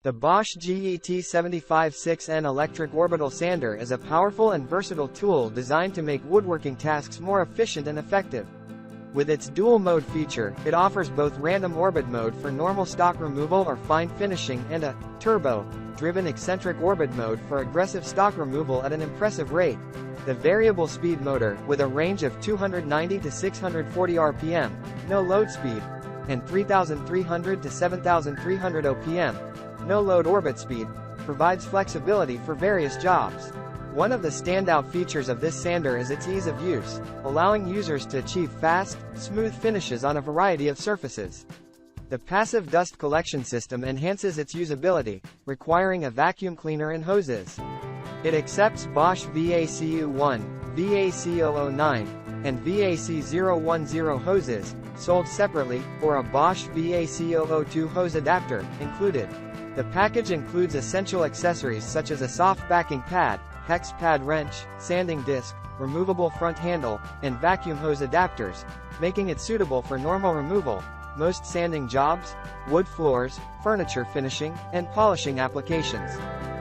The BOSCH GET75 6N electric orbital sander is a powerful and versatile tool designed to make woodworking tasks more efficient and effective. With its dual mode feature, it offers both random orbit mode for normal stock removal or fine finishing and a turbo-driven eccentric orbit mode for aggressive stock removal at an impressive rate. The variable speed motor, with a range of 290 to 640 RPM, no load speed, and 3,300 to 7,300 OPM, no load orbit speed, provides flexibility for various jobs. One of the standout features of this sander is its ease of use, allowing users to achieve fast, smooth finishes on a variety of surfaces. The passive dust collection system enhances its usability, requiring a vacuum cleaner and hoses. It accepts Bosch VACU1, VAC009, and VAC010 hoses, sold separately, or a Bosch VAC002 hose adapter, included. The package includes essential accessories such as a soft backing pad, hex pad wrench, sanding disc, removable front handle, and vacuum hose adapters, making it suitable for normal removal, most sanding jobs, wood floors, furniture finishing, and polishing applications.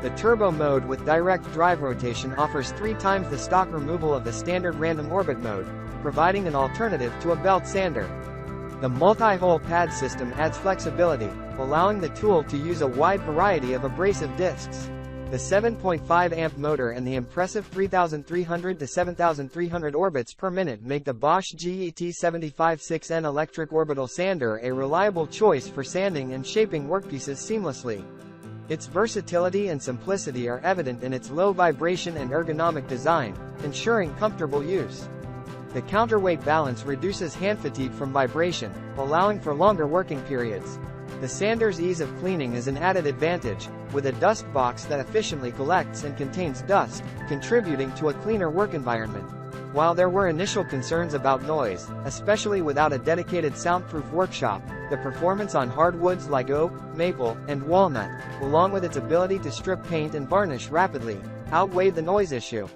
The turbo mode with direct drive rotation offers 3 times the stock removal of the standard random orbit mode, providing an alternative to a belt sander. The multi-hole pad system adds flexibility, allowing the tool to use a wide variety of abrasive discs. The 7.5 amp motor and the impressive 3,300 to 7,300 orbits per minute make the BOSCH GET75 6N electric orbital sander a reliable choice for sanding and shaping workpieces seamlessly. Its versatility and simplicity are evident in its low vibration and ergonomic design, ensuring comfortable use. The counterweight balance reduces hand fatigue from vibration, allowing for longer working periods. The sander's ease of cleaning is an added advantage, with a dust box that efficiently collects and contains dust, contributing to a cleaner work environment. While there were initial concerns about noise, especially without a dedicated soundproof workshop, the performance on hardwoods like oak, maple, and walnut, along with its ability to strip paint and varnish rapidly, outweighed the noise issue.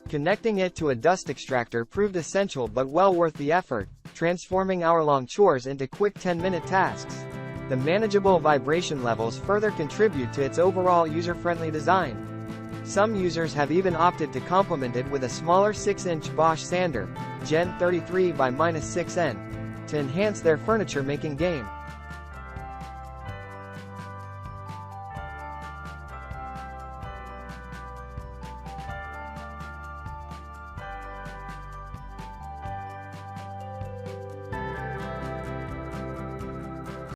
Connecting it to a dust extractor proved essential but well worth the effort, transforming hour-long chores into quick 10-minute tasks. The manageable vibration levels further contribute to its overall user-friendly design. Some users have even opted to complement it with a smaller 6-inch Bosch sander, Gen 33 by -6N, to enhance their furniture-making game.